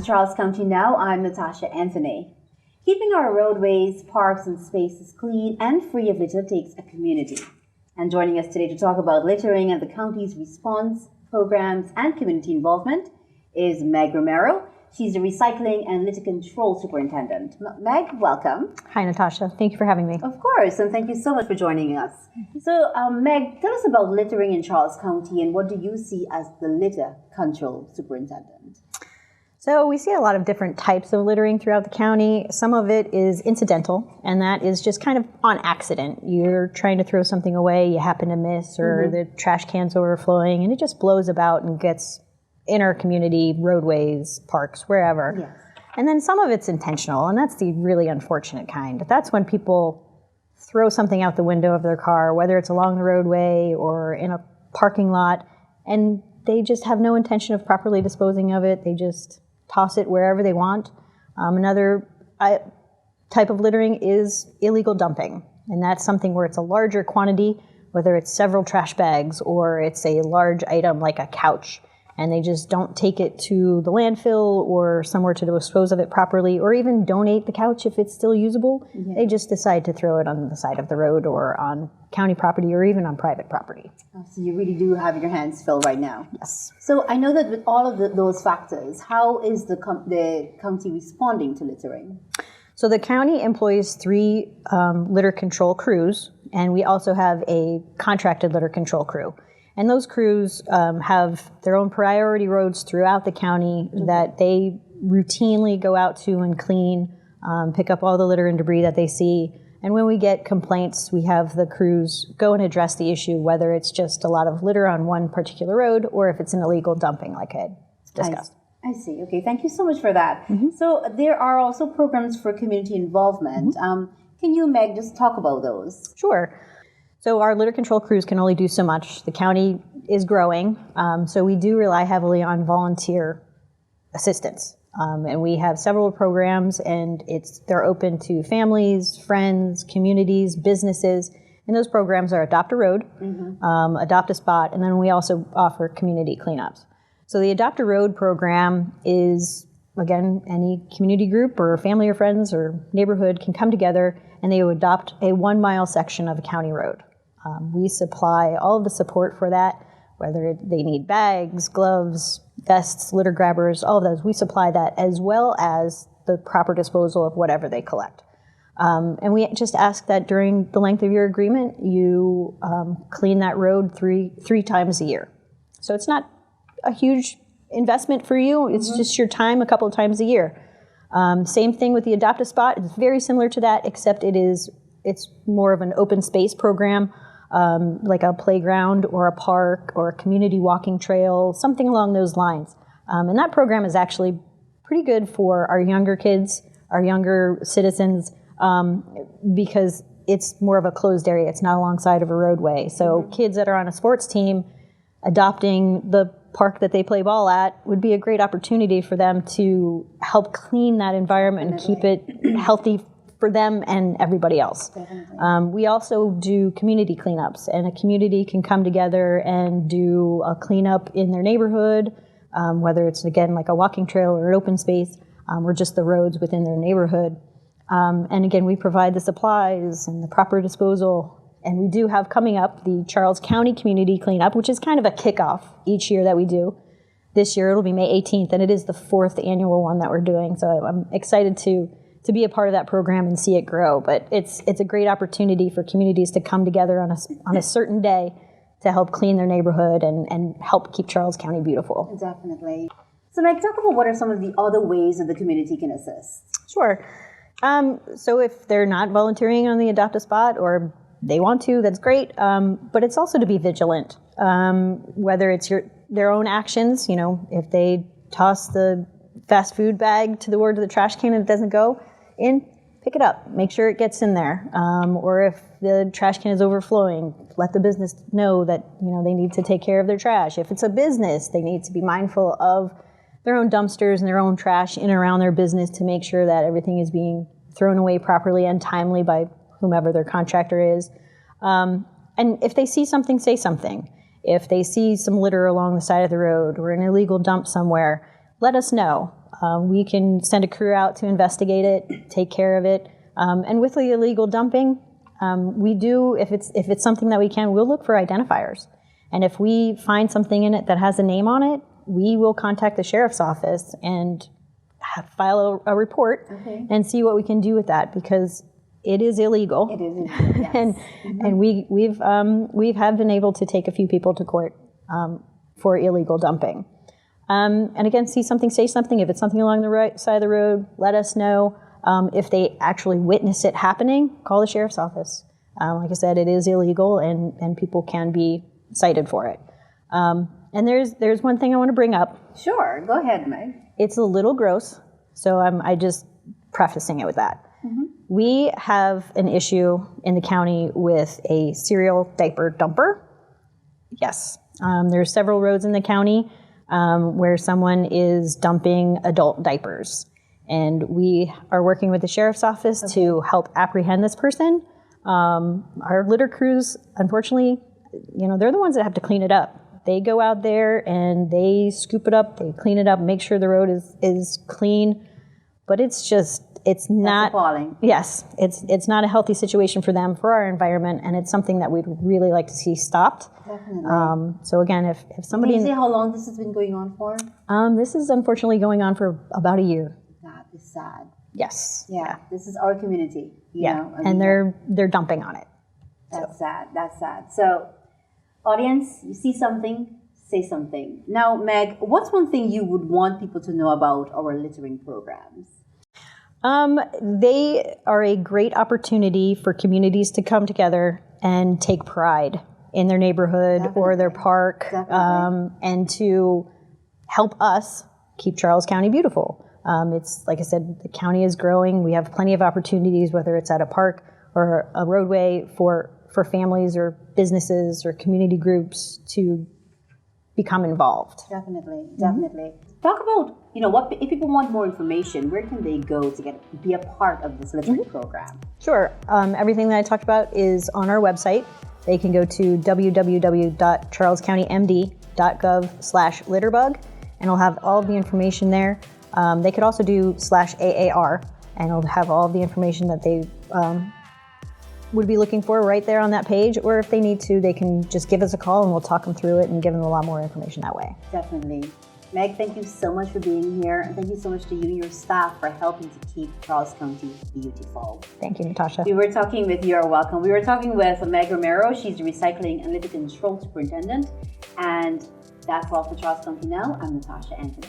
Charles County Now. I'm Natasha Anthony. Keeping our roadways, parks, and spaces clean and free of litter takes a community. And joining us today to talk about littering and the county's response, programs, and community involvement is Meg Romero. She's the Recycling and Litter Control Superintendent. Meg, welcome. Hi, Natasha. Thank you for having me. Of course, and thank you so much for joining us. So, Meg, tell us about littering in Charles County and what do you see as the Litter Control Superintendent? So we see a lot of different types of littering throughout the county. Some of it is incidental, and that is just kind of on accident. You're trying to throw something away, you happen to miss, or the trash can's overflowing, and it just blows about and gets in our community, roadways, parks, wherever. Yes. And then some of it's intentional, and that's the really unfortunate kind. That's when people throw something out the window of their car, whether it's along the roadway or in a parking lot, and they just have no intention of properly disposing of it. They just toss it wherever they want. Another type of littering is illegal dumping, and that's something where it's a larger quantity, whether it's several trash bags or it's a large item like a couch, and they just don't take it to the landfill or somewhere to dispose of it properly, or even donate the couch if it's still usable. Yeah. They just decide to throw it on the side of the road or on county property or even on private property. So you really do have your hands full right now. Yes. So I know that with all of those factors, how is the county responding to littering? So the county employs 3 litter control crews, and we also have a contracted litter control crew. And those crews have their own priority roads throughout the county that they routinely go out to and clean, pick up all the litter and debris that they see. And when we get complaints, we have the crews go and address the issue, whether it's just a lot of litter on one particular road or if it's an illegal dumping like I had discussed. I see. Okay, thank you so much for that. So there are also programs for community involvement. Can you, Meg, just talk about those? Sure. So our litter control crews can only do so much. The county is growing, so we do rely heavily on volunteer assistance. And we have several programs, and they're open to families, friends, communities, businesses. And those programs are Adopt a Road, Adopt a Spot, and then we also offer community cleanups. So the Adopt a Road program is, again, any community group or family or friends or neighborhood can come together and they would adopt a 1-mile section of a county road. We supply all of the support for that, whether they need bags, gloves, vests, litter grabbers, all of those. We supply that as well as the proper disposal of whatever they collect. And we just ask that during the length of your agreement, you clean that road three times a year. So it's not a huge investment for you. It's just your time a couple of times a year. Same thing with the Adopt a Spot. It's very similar to that, except it's more of an open space program, like a playground or a park or a community walking trail, something along those lines. And that program is actually pretty good for our younger kids, our younger citizens, because it's more of a closed area. It's not alongside of a roadway. So kids that are on a sports team, adopting the park that they play ball at would be a great opportunity for them to help clean that environment and keep it healthy for them and everybody else. We also do community cleanups, and a community can come together and do a cleanup in their neighborhood, whether it's, again, like a walking trail or an open space, or just the roads within their neighborhood. And again, we provide the supplies and the proper disposal. And we do have coming up the Charles County Community Cleanup, which is kind of a kickoff each year that we do. This year it'll be May 18th, and it is the 4th annual one that we're doing. So I'm excited to be a part of that program and see it grow. But it's a great opportunity for communities to come together on a certain day to help clean their neighborhood and help keep Charles County beautiful. Definitely. So Meg, talk about what are some of the other ways that the community can assist? Sure. So if they're not volunteering on the Adopt a Spot or they want to, that's great. But it's also to be vigilant, whether it's their own actions. If they toss the fast food bag toward the trash can and it doesn't go in, pick it up, make sure it gets in there. Or if the trash can is overflowing, let the business know that they need to take care of their trash. If it's a business, they need to be mindful of their own dumpsters and their own trash in and around their business to make sure that everything is being thrown away properly and timely by whomever their contractor is. And if they see something, say something. If they see some litter along the side of the road or an illegal dump somewhere, let us know. We can send a crew out to investigate it, take care of it. And with the illegal dumping, we do, if it's something that we can, we'll look for identifiers. And if we find something in it that has a name on it, we will contact the sheriff's office and file a report and see what we can do with that, because it is illegal. It is illegal, yes. And we have been able to take a few people to court for illegal dumping. And again, see something, say something. If it's something along the right side of the road, let us know. If they actually witness it happening, call the sheriff's office. Like I said, it is illegal, and people can be cited for it. And there's one thing I want to bring up. Sure, go ahead, Meg. It's a little gross, so I just prefacing it with that. We have an issue in the county with a serial diaper dumper. Yes, there's several roads in the county where someone is dumping adult diapers. And we are working with the sheriff's office to help apprehend this person. Our litter crews, unfortunately, they're the ones that have to clean it up. They go out there and they scoop it up, they clean it up, make sure the road is clean. But it's not. That's appalling. Yes, it's not a healthy situation for them, for our environment, and it's something that we'd really like to see stopped. Definitely. So again, if somebody. Can you say how long this has been going on for? This is unfortunately going on for about a year. That is sad. Yes. Yeah, this is our community. You know? I and mean, they're dumping on it. That's sad. That's sad. So, audience, you see something, say something. Now, Meg, what's one thing you would want people to know about our littering programs? They are a great opportunity for communities to come together and take pride in their neighborhood or their park, and to help us keep Charles County beautiful. It's like I said, the county is growing. We have plenty of opportunities, whether it's at a park or a roadway, for families or businesses or community groups to become involved. Definitely. Talk about, what if people want more information, where can they go to be a part of this littering program? Sure. Everything that I talked about is on our website. They can go to www.charlescountymd.gov/litterbug, and it'll have all of the information there. They could also do /AAR, and it'll have all of the information that they would be looking for right there on that page. Or if they need to, they can just give us a call and we'll talk them through it and give them a lot more information that way. Definitely. Meg, thank you so much for being here. And thank you so much to you and your staff for helping to keep Charles County beautiful. Thank you, Natasha. You're welcome. We were talking with Meg Romero. She's the Recycling and Litter Control Superintendent. And that's all for Charles County Now. I'm Natasha Anthony.